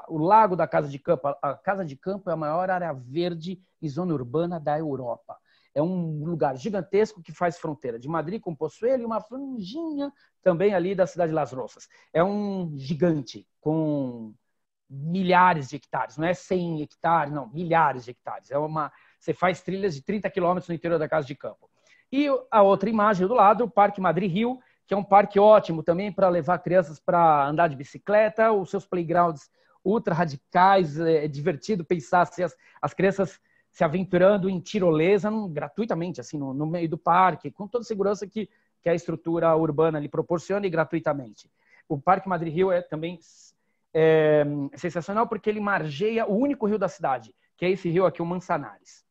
O Lago da Casa de Campo. A Casa de Campo é a maior área verde e zona urbana da Europa. É um lugar gigantesco que faz fronteira de Madrid com Pozuelo e uma franjinha também ali da cidade de Las Rozas. É um gigante com milhares de hectares. Não é 100 hectares, não. Milhares de hectares. Você faz trilhas de 30 quilômetros no interior da Casa de Campo. E a outra imagem do lado, o Parque Madrid-Rio, que é um parque ótimo também para levar crianças para andar de bicicleta, os seus playgrounds ultra radicais, é divertido pensar se as crianças se aventurando em tirolesa gratuitamente, assim, no meio do parque, com toda a segurança que a estrutura urbana lhe proporciona e gratuitamente. O Parque Madrid-Rio é também sensacional porque ele margeia o único rio da cidade, que é esse rio aqui, o Manzanares.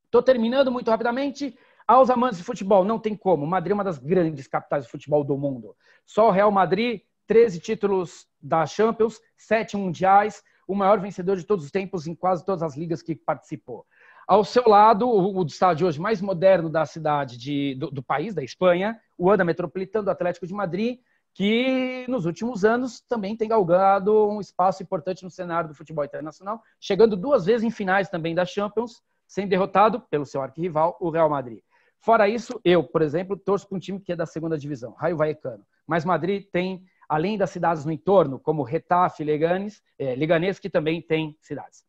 Estou terminando muito rapidamente. Aos amantes de futebol, não tem como. Madrid é uma das grandes capitais de futebol do mundo. Só o Real Madrid, 13 títulos da Champions, 7 mundiais, o maior vencedor de todos os tempos em quase todas as ligas que participou. Ao seu lado, o estádio hoje mais moderno da cidade do país, da Espanha, o Wanda Metropolitano do Atlético de Madrid, que nos últimos anos também tem galgado um espaço importante no cenário do futebol internacional, chegando 2 vezes em finais também da Champions, sendo derrotado pelo seu arquirrival, o Real Madrid. Fora isso, eu, por exemplo, torço para um time que é da 2ª divisão, Raio Vallecano. Mas Madrid tem, além das cidades no entorno, como Getafe, Leganés, que também tem cidades.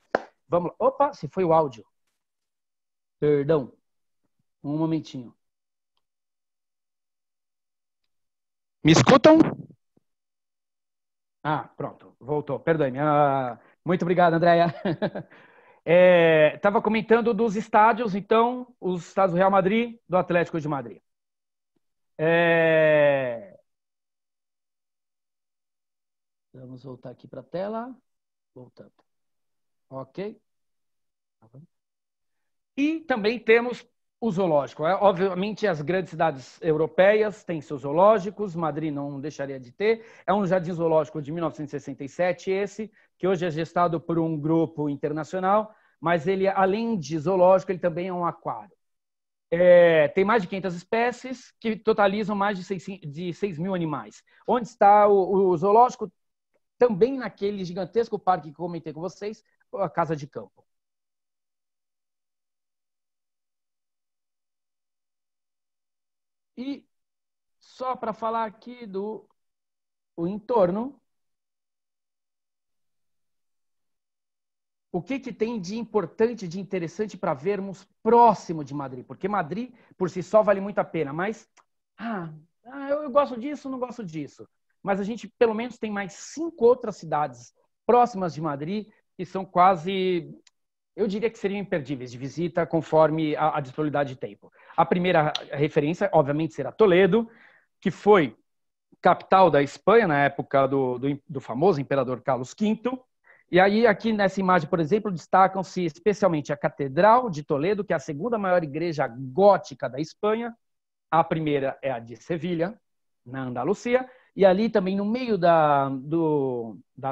Vamos lá. Opa, se foi o áudio. Perdão. Um momentinho. Me escutam? Ah, pronto. Voltou. Perdoe-me. Muito obrigado, Andréia. Estava comentando dos estádios, então, os estádios do Real Madrid, do Atlético de Madrid. Vamos voltar aqui para a tela. Voltando. Ok. E também temos o zoológico. Obviamente, as grandes cidades europeias têm seus zoológicos, Madrid não deixaria de ter. É um jardim zoológico de 1967, esse, que hoje é gestado por um grupo internacional, mas ele, além de zoológico, ele também é um aquário. Tem mais de 500 espécies, que totalizam mais de 6 mil animais. Onde está o zoológico? Também naquele gigantesco parque que comentei com vocês, a Casa de Campo. E só para falar aqui do entorno, o que tem de importante, de interessante para vermos próximo de Madrid? Porque Madrid, por si só, vale muito a pena, mas eu gosto disso, não gosto disso. Mas a gente, pelo menos, tem mais 5 outras cidades próximas de Madrid que são quase, eu diria que seriam imperdíveis de visita conforme a disponibilidade de tempo. A primeira referência, obviamente, será Toledo, que foi capital da Espanha na época do famoso imperador Carlos V. E aí, aqui nessa imagem, por exemplo, destacam-se especialmente a Catedral de Toledo, que é a 2ª maior igreja gótica da Espanha. A primeira é a de Sevilha, na Andaluzia. E ali também, no meio da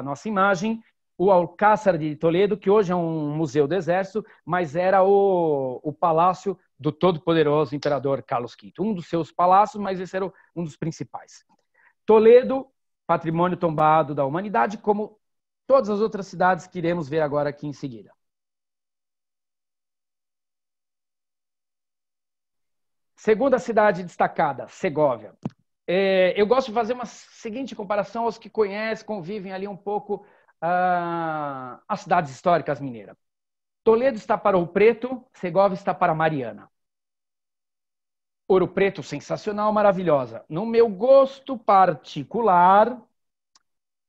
nossa imagem, o Alcázar de Toledo, que hoje é um museu do exército, mas era o palácio do todo-poderoso imperador Carlos V. Um dos seus palácios, mas esse era um dos principais. Toledo, patrimônio tombado da humanidade, como todas as outras cidades que iremos ver agora aqui em seguida. Segunda cidade destacada, Segóvia. Eu gosto de fazer uma seguinte comparação aos que conhecem, convivem ali um pouco as cidades históricas mineiras. Toledo está para Ouro Preto, Segóvia está para Mariana. Ouro Preto, sensacional, maravilhosa. No meu gosto particular,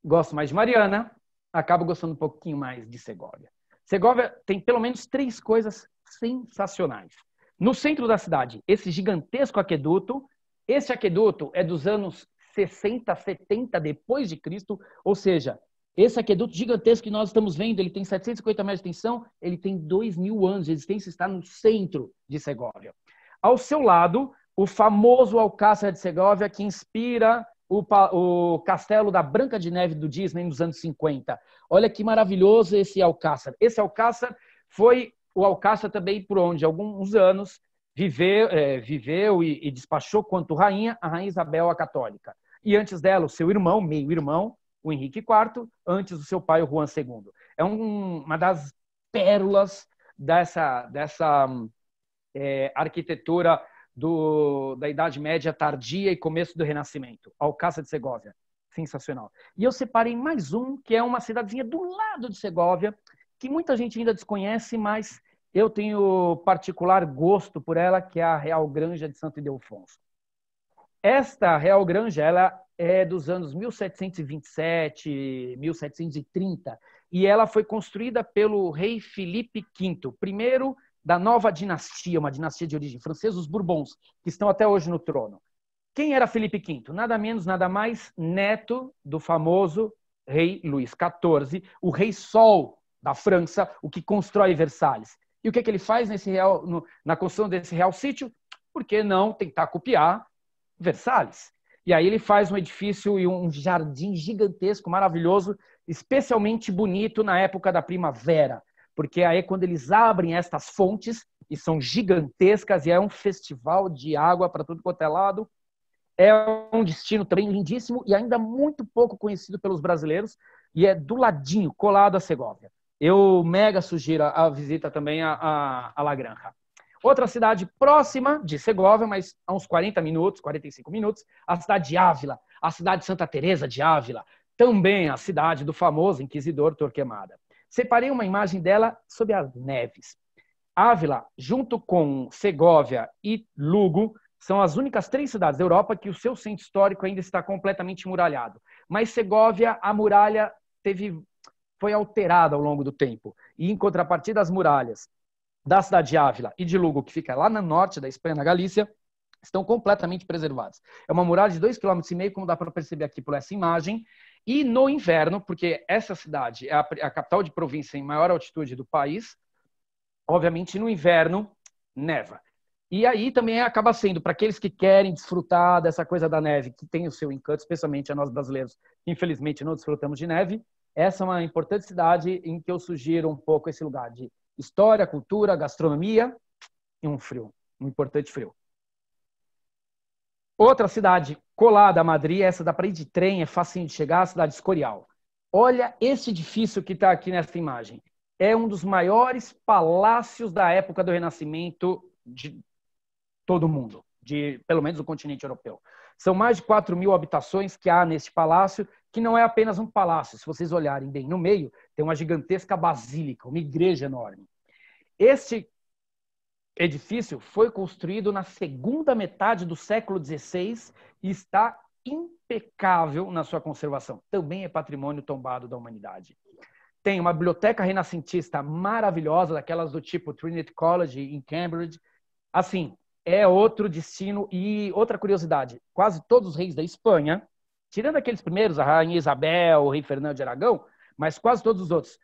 gosto mais de Mariana, acabo gostando um pouquinho mais de Segóvia. Segóvia tem pelo menos 3 coisas sensacionais. No centro da cidade, esse gigantesco aqueduto. Esse aqueduto é dos anos 60, 70 depois de Cristo, ou seja, esse aqueduto gigantesco que nós estamos vendo, ele tem 750 metros de extensão, ele tem 2.000 anos de existência, está no centro de Segóvia. Ao seu lado, o famoso Alcázar de Segóvia, que inspira o castelo da Branca de Neve do Disney nos anos 50. Olha que maravilhoso esse Alcázar. Esse Alcázar foi o Alcázar também por onde, há alguns anos, viveu e despachou quanto rainha, a rainha Isabel a Católica. E antes dela, o seu irmão, meio-irmão, o Henrique IV, antes do seu pai, o Juan II. É uma das pérolas dessa arquitetura da Idade Média tardia e começo do Renascimento. Alcázar de Segóvia. Sensacional. E eu separei mais um, que é uma cidadezinha do lado de Segóvia, que muita gente ainda desconhece, mas eu tenho particular gosto por ela, que é a Real Granja de Santo Ildefonso. Esta Real Granja, ela é dos anos 1727, 1730, e ela foi construída pelo rei Filipe V, primeiro da nova dinastia, uma dinastia de origem francesa, os Bourbons, que estão até hoje no trono. Quem era Filipe V? Nada menos, nada mais, neto do famoso rei Luís XIV, o rei Sol da França, o que constrói Versalhes. E o que ele faz na construção desse real sítio? Por que não tentar copiar Versalhes? E aí ele faz um edifício e um jardim gigantesco, maravilhoso, especialmente bonito na época da primavera, porque aí é quando eles abrem estas fontes, e são gigantescas, e é um festival de água para tudo quanto é lado. é um destino também lindíssimo e ainda muito pouco conhecido pelos brasileiros, e é do ladinho, colado a Segóvia. Eu mega sugiro a visita também a La Granja. Outra cidade próxima de Segóvia, mas a uns 40 minutos, 45 minutos, a cidade de Ávila, a cidade de Santa Teresa de Ávila, também a cidade do famoso inquisidor Torquemada. Separei uma imagem dela sob as neves. Ávila, junto com Segóvia e Lugo, são as únicas 3 cidades da Europa que o seu centro histórico ainda está completamente muralhado. Mas Segóvia, a muralha foi alterada ao longo do tempo. E, em contrapartida, as muralhas da cidade de Ávila e de Lugo, que fica lá no norte da Espanha, na Galícia, estão completamente preservadas. É uma muralha de 2,5 km, como dá para perceber aqui por essa imagem. E no inverno, porque essa cidade é a capital de província em maior altitude do país, obviamente no inverno neva. E aí também acaba sendo, para aqueles que querem desfrutar dessa coisa da neve, que tem o seu encanto, especialmente a nós brasileiros, que infelizmente não desfrutamos de neve, essa é uma importante cidade em que eu sugiro um pouco esse lugar de história, cultura, gastronomia e um frio, um importante frio. Outra cidade colada a Madrid, essa dá para ir de trem, é facinho de chegar, a cidade de Escorial. Olha esse edifício que está aqui nessa imagem. É um dos maiores palácios da época do Renascimento de todo o mundo, pelo menos do continente europeu. São mais de 4.000 habitações que há neste palácio, que não é apenas um palácio. Se vocês olharem bem no meio, tem uma gigantesca basílica, uma igreja enorme. Este edifício foi construído na segunda metade do século XVI e está impecável na sua conservação. Também é patrimônio tombado da humanidade. Tem uma biblioteca renascentista maravilhosa, daquelas do tipo Trinity College em Cambridge. Assim, é outro destino. E outra curiosidade, quase todos os reis da Espanha, tirando aqueles primeiros, a rainha Isabel, o rei Fernando de Aragão, mas quase todos os outros,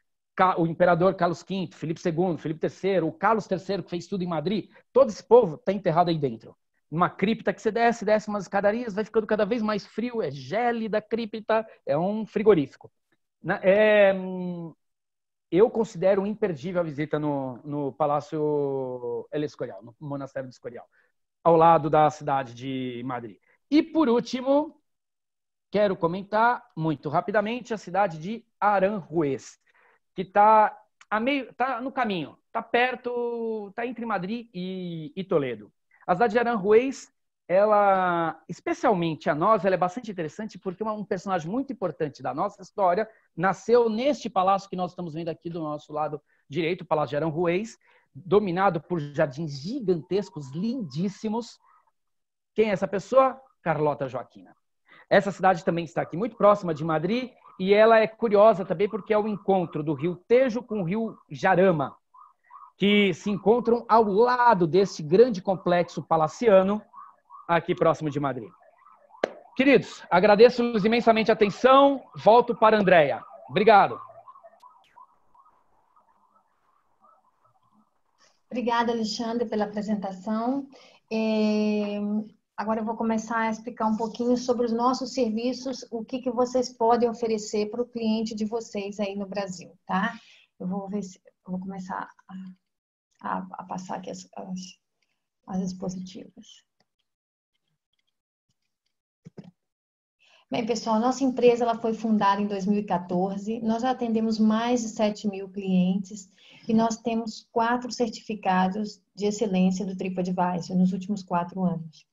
o imperador Carlos V, Filipe II, Filipe III, o Carlos III, que fez tudo em Madrid, todo esse povo está enterrado aí dentro. Numa cripta que você desce umas escadarias, vai ficando cada vez mais frio, é gélida a cripta, é um frigorífico. Eu considero imperdível a visita no Palácio El Escorial, no Monastério de Escorial, ao lado da cidade de Madrid. E, por último, quero comentar muito rapidamente a cidade de Aranjuez, que está no caminho, está perto, está entre Madrid e Toledo. A cidade de Aranjuez, ela, especialmente a nós, ela é bastante interessante porque um personagem muito importante da nossa história nasceu neste palácio que nós estamos vendo aqui do nosso lado direito, o Palácio de Aranjuez, dominado por jardins gigantescos, lindíssimos. Quem é essa pessoa? Carlota Joaquina. Essa cidade também está aqui muito próxima de Madrid e ela é curiosa também porque é o encontro do rio Tejo com o rio Jarama, que se encontram ao lado desse grande complexo palaciano aqui próximo de Madrid. Queridos, agradeço-lhes imensamente a atenção. Volto para a Andréia. Obrigado.
Obrigada, Alexandre, pela apresentação. Agora eu vou começar a explicar um pouquinho sobre os nossos serviços, o que vocês podem oferecer para o cliente de vocês aí no Brasil, tá? Eu vou começar a passar aqui as expositivas. Bem, pessoal, nossa empresa ela foi fundada em 2014, nós já atendemos mais de 7.000 clientes e nós temos 4 certificados de excelência do TripAdvisor nos últimos 4 anos.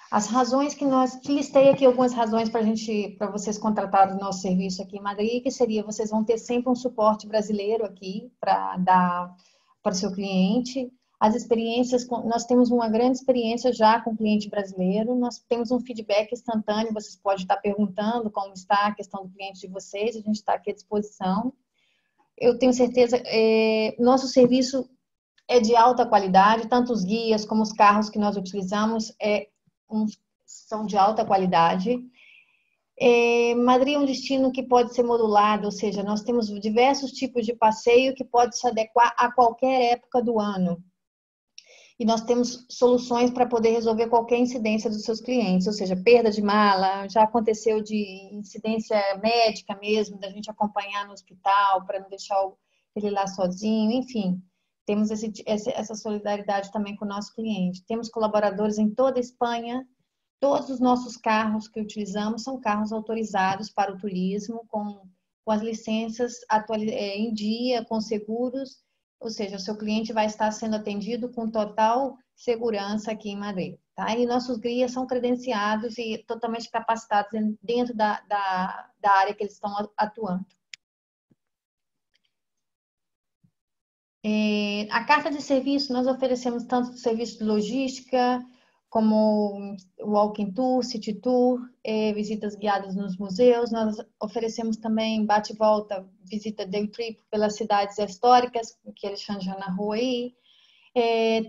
As razões que listei aqui algumas razões para vocês contratarem o nosso serviço aqui em Madrid, que seria, vocês vão ter sempre um suporte brasileiro aqui para dar para o seu cliente. As experiências, nós temos uma grande experiência já com o cliente brasileiro, nós temos um feedback instantâneo, vocês podem estar perguntando como está a questão do cliente de vocês, a gente está aqui à disposição. Eu tenho certeza, nosso serviço é de alta qualidade, tanto os guias como os carros que nós utilizamos são de alta qualidade. Madrid é um destino que pode ser modulado, ou seja, nós temos diversos tipos de passeio que pode se adequar a qualquer época do ano. E nós temos soluções para poder resolver qualquer incidência dos seus clientes, ou seja, perda de mala, já aconteceu de incidência médica mesmo, da gente acompanhar no hospital para não deixar ele lá sozinho, enfim. Temos essa solidariedade também com o nosso cliente. Temos colaboradores em toda a Espanha. Todos os nossos carros que utilizamos são carros autorizados para o turismo, com as licenças em dia, com seguros, ou seja, o seu cliente vai estar sendo atendido com total segurança aqui em Madrid. Tá? E nossos guias são credenciados e totalmente capacitados dentro da área que eles estão atuando. A carta de serviço, nós oferecemos tanto serviço de logística, como walking tour, city tour, visitas guiadas nos museus. Nós oferecemos também bate-volta, visita day trip pelas cidades históricas, que eles chamam na rua aí.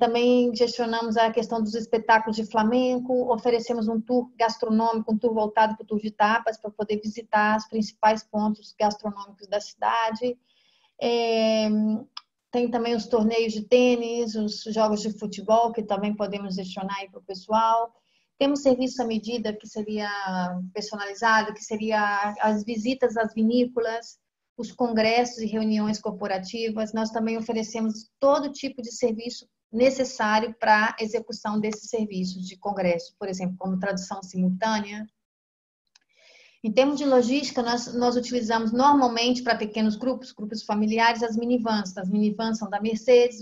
Também gestionamos a questão dos espetáculos de flamenco, oferecemos um tour gastronômico, um tour voltado para o tour de tapas, para poder visitar os principais pontos gastronômicos da cidade. Tem também os torneios de tênis, os jogos de futebol, que também podemos gestionar aí para o pessoal. Temos serviço à medida, que seria personalizado, que seria as visitas às vinícolas, os congressos e reuniões corporativas. Nós também oferecemos todo tipo de serviço necessário para a execução desses serviços de congresso, por exemplo, como tradução simultânea. Em termos de logística, nós utilizamos normalmente para pequenos grupos familiares, as minivans. As minivans são da Mercedes,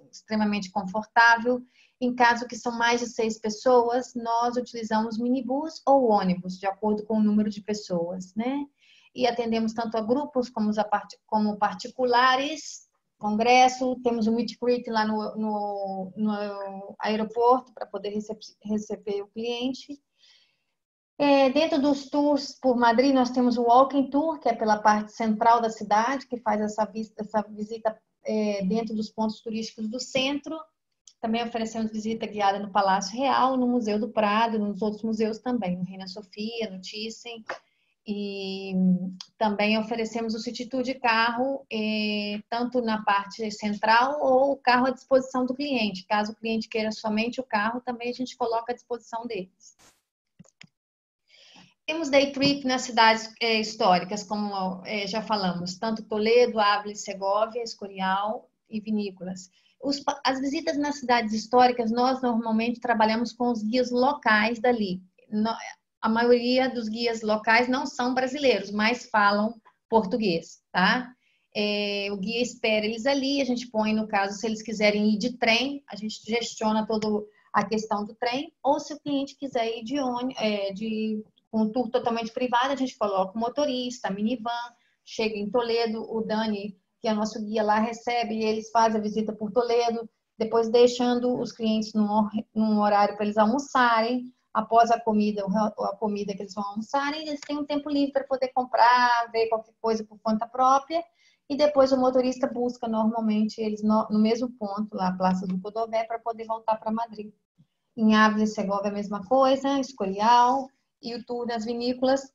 extremamente confortável. Em caso que são mais de 6 pessoas, nós utilizamos minibus ou ônibus, de acordo com o número de pessoas, né? E atendemos tanto a grupos como particulares, congresso, temos um meet and greet lá no aeroporto para poder receber o cliente. Dentro dos tours por Madrid, nós temos o Walking Tour, que é pela parte central da cidade, que faz essa visita dentro dos pontos turísticos do centro. Também oferecemos visita guiada no Palácio Real, no Museu do Prado, nos outros museus também, no Reina Sofia, no Thyssen. E também oferecemos o City Tour de carro, tanto na parte central ou o carro à disposição do cliente. Caso o cliente queira somente o carro, também a gente coloca à disposição deles. Temos day trip nas cidades históricas, como já falamos, tanto Toledo, Ávila, Segovia, Escorial e vinícolas. As visitas nas cidades históricas, nós normalmente trabalhamos com os guias locais dali. A maioria dos guias locais não são brasileiros, mas falam português, tá? O guia espera eles ali, a gente põe, no caso, se eles quiserem ir de trem, a gente gestiona toda a questão do trem, ou se o cliente quiser ir com um tour totalmente privado, a gente coloca o motorista, a minivan, chega em Toledo, o Dani, que é nosso guia lá, recebe e eles fazem a visita por Toledo, depois deixando os clientes num horário para eles almoçarem. Após a comida que eles vão almoçarem, eles têm um tempo livre para poder comprar, ver qualquer coisa por conta própria, e depois o motorista busca normalmente eles no mesmo ponto, lá, a Praça do Codové, para poder voltar para Madrid. Em Ávila e Segovia a mesma coisa, Escorial, e o tour das vinícolas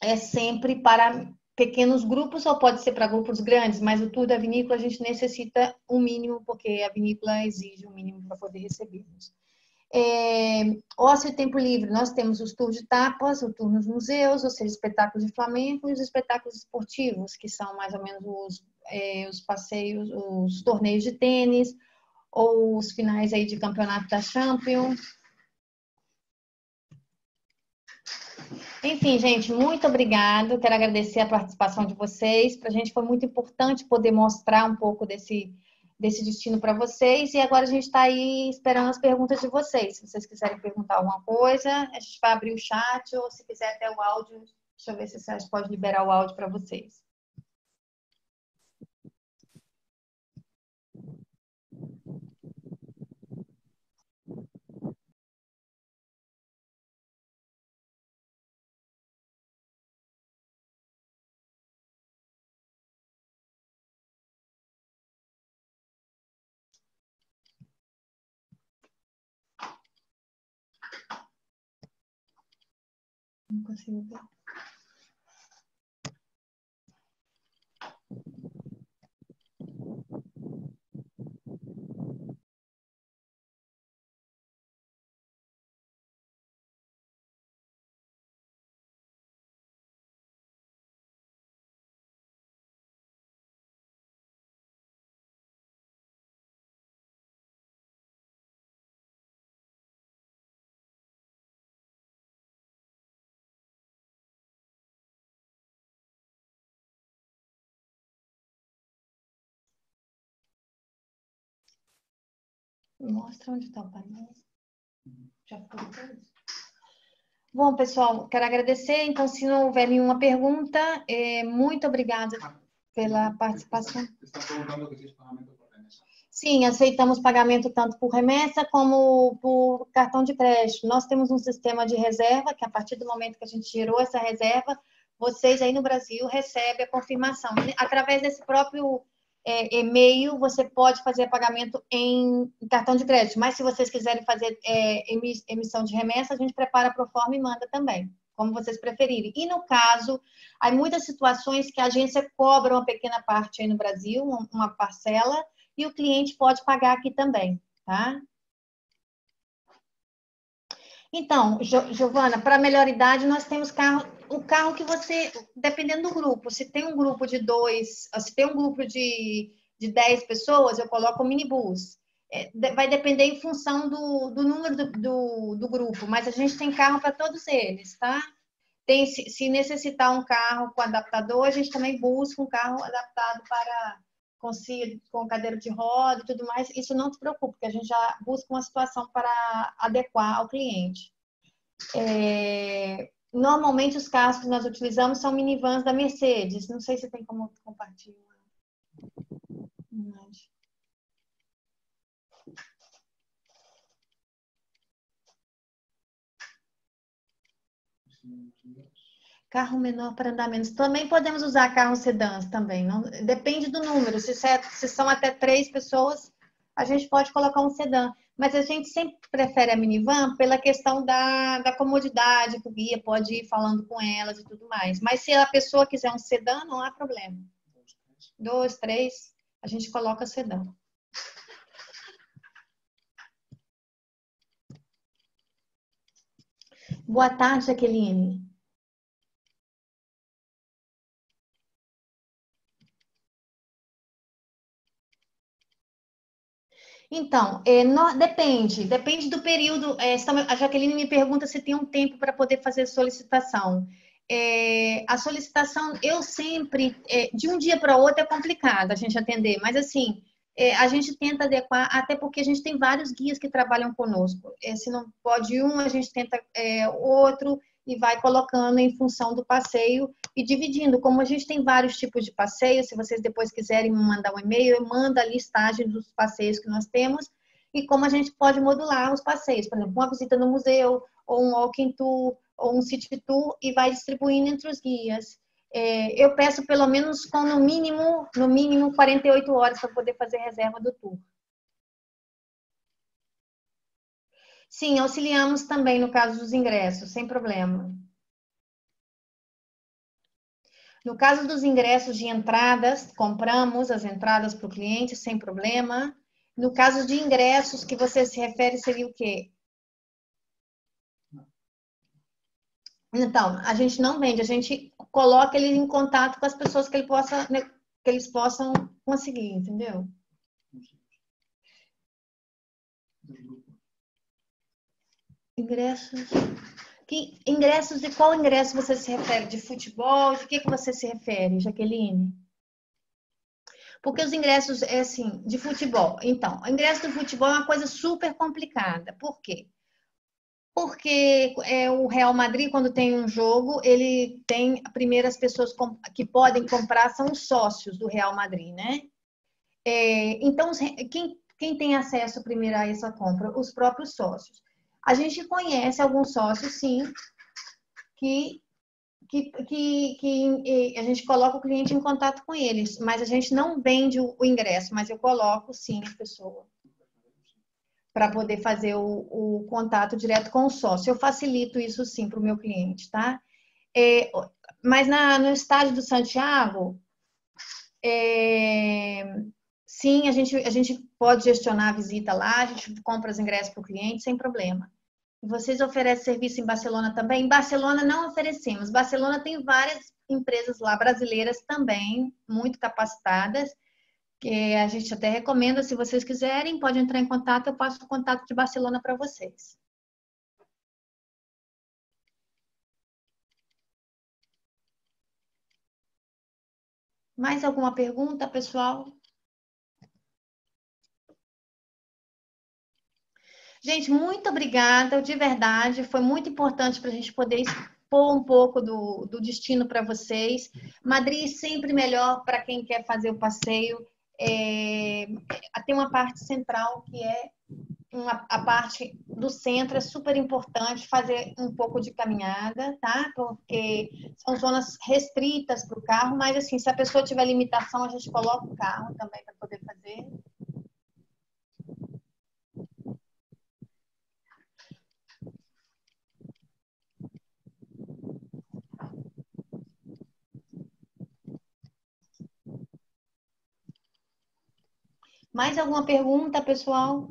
é sempre para pequenos grupos ou pode ser para grupos grandes, mas o tour da vinícola a gente necessita um mínimo, porque a vinícola exige um mínimo para poder recebê-los. Ócio e tempo livre, nós temos os tours de tapas, o tour nos museus, ou seja, espetáculos de flamenco e os espetáculos esportivos, que são mais ou menos os passeios, os torneios de tênis, ou os finais aí de campeonato da Champions. Enfim, gente, muito obrigada. Quero agradecer a participação de vocês. Para a gente foi muito importante poder mostrar um pouco desse destino para vocês. E agora a gente está aí esperando as perguntas de vocês. Se vocês quiserem perguntar alguma coisa, a gente vai abrir o chat, ou se quiser até o áudio, deixa eu ver se a gente pode liberar o áudio para vocês. Não consigo ver. Mostra onde está o painel. Já foi tudo. Bom, pessoal, quero agradecer. Então, se não houver nenhuma pergunta, muito obrigada pela participação.
Está perguntando que se es pagamento por remesa.
Sim, aceitamos pagamento tanto por remessa como por cartão de crédito. Nós temos um sistema de reserva, que a partir do momento que a gente gerou essa reserva, vocês aí no Brasil recebem a confirmação. Através desse próprio e-mail, você pode fazer pagamento em cartão de crédito. Mas se vocês quiserem fazer emissão de remessa, a gente prepara pro forma e manda também, como vocês preferirem. E no caso, há muitas situações que a agência cobra uma pequena parte aí no Brasil, uma parcela, e o cliente pode pagar aqui também, tá? Então, Giovana, para melhor idade, nós temos o carro que você, dependendo do grupo, se tem um grupo de 2, se tem um grupo de 10 pessoas, eu coloco o minibus. Vai depender em função do número do grupo, mas a gente tem carro para todos eles, tá? Se necessitar um carro com adaptador, a gente também busca um carro adaptado para com cadeira de roda e tudo mais. Isso não se preocupe, porque a gente já busca uma situação para adequar ao cliente. Normalmente, os carros que nós utilizamos são minivans da Mercedes. Não sei se tem como compartilhar. Carro menor para andar menos. Também podemos usar carros sedãs também. Não, depende do número. Se são até 3 pessoas, a gente pode colocar um sedã. Mas a gente sempre prefere a minivan pela questão da comodidade, que o guia pode ir falando com elas e tudo mais. Mas se a pessoa quiser um sedã, não há problema. 2, 3, a gente coloca sedã. Boa tarde, Jaqueline. Então, depende do período. A Jaqueline me pergunta se tem um tempo para poder fazer solicitação. A solicitação, eu sempre, de um dia para outro é complicado a gente atender, mas assim, a gente tenta adequar, até porque a gente tem vários guias que trabalham conosco. Se não pode um, a gente tenta outro e vai colocando em função do passeio e dividindo. Como a gente tem vários tipos de passeios, se vocês depois quiserem me mandar um e-mail, eu mando a listagem dos passeios que nós temos e como a gente pode modular os passeios. Por exemplo, uma visita no museu, ou um walking tour, ou um city tour, e vai distribuindo entre os guias. Eu peço pelo menos com no mínimo 48 horas para poder fazer reserva do tour. Sim, auxiliamos também no caso dos ingressos, sem problema. No caso dos ingressos de entradas, compramos as entradas para o cliente sem problema. No caso de ingressos que você se refere, seria o quê? Então, a gente não vende, a gente coloca ele em contato com as pessoas que eles possam conseguir, entendeu? Ingressos de qual ingresso você se refere? De futebol? De que você se refere, Jaqueline? Porque os ingressos, assim, de futebol. Então, o ingresso do futebol é uma coisa super complicada. Por quê? Porque o Real Madrid, quando tem um jogo, ele tem, primeiro, as pessoas que podem comprar são os sócios do Real Madrid, né? Então, quem tem acesso primeiro a essa compra? Os próprios sócios. A gente conhece alguns sócios, sim, que a gente coloca o cliente em contato com eles, mas a gente não vende o ingresso, mas eu coloco, sim, a pessoa para poder fazer o contato direto com o sócio. Eu facilito isso, sim, para o meu cliente, tá? Mas no estádio do Santiago, sim, a gente pode gestionar a visita lá, a gente compra os ingressos para o cliente sem problema. Vocês oferecem serviço em Barcelona também? Em Barcelona não oferecemos. Barcelona tem várias empresas lá brasileiras também, muito capacitadas, que a gente até recomenda, se vocês quiserem, pode entrar em contato, eu passo o contato de Barcelona para vocês. Mais alguma pergunta, pessoal? Gente, muito obrigada, de verdade. Foi muito importante para a gente poder expor um pouco do destino para vocês. Madrid sempre melhor para quem quer fazer o passeio. Tem uma parte central que é a parte do centro, é super importante fazer um pouco de caminhada, tá? Porque são zonas restritas para o carro, mas assim, se a pessoa tiver limitação, a gente coloca o carro também para poder fazer. Mais alguma pergunta, pessoal?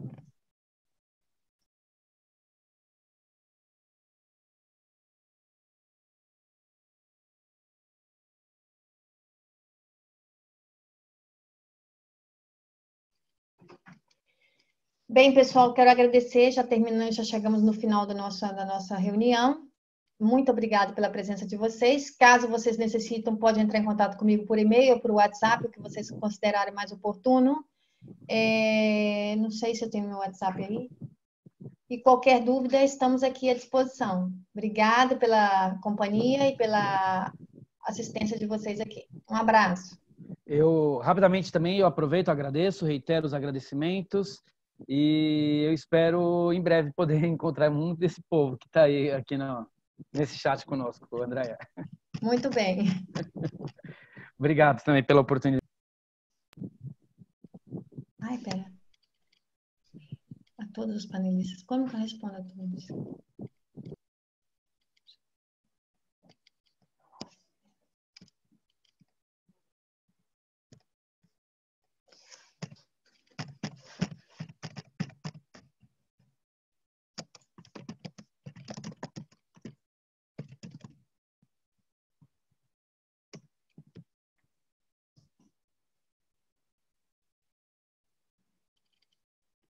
Bem, pessoal, quero agradecer. Já terminamos, já chegamos no final da nossa reunião. Muito obrigada pela presença de vocês. Caso vocês necessitem, pode entrar em contato comigo por e-mail ou por WhatsApp, o que vocês considerarem mais oportuno. Não sei se eu tenho meu WhatsApp aí. E qualquer dúvida, estamos aqui à disposição. Obrigada pela companhia e pela assistência de vocês aqui. Um abraço.
Eu, rapidamente também, eu aproveito, agradeço, reitero os agradecimentos e eu espero em breve poder encontrar muito desse povo que está aí aqui nesse chat conosco, Andréia.
Muito bem.
Obrigado também pela oportunidade.
Ai, pera. A todos os panelistas. Como que eu respondo a todos?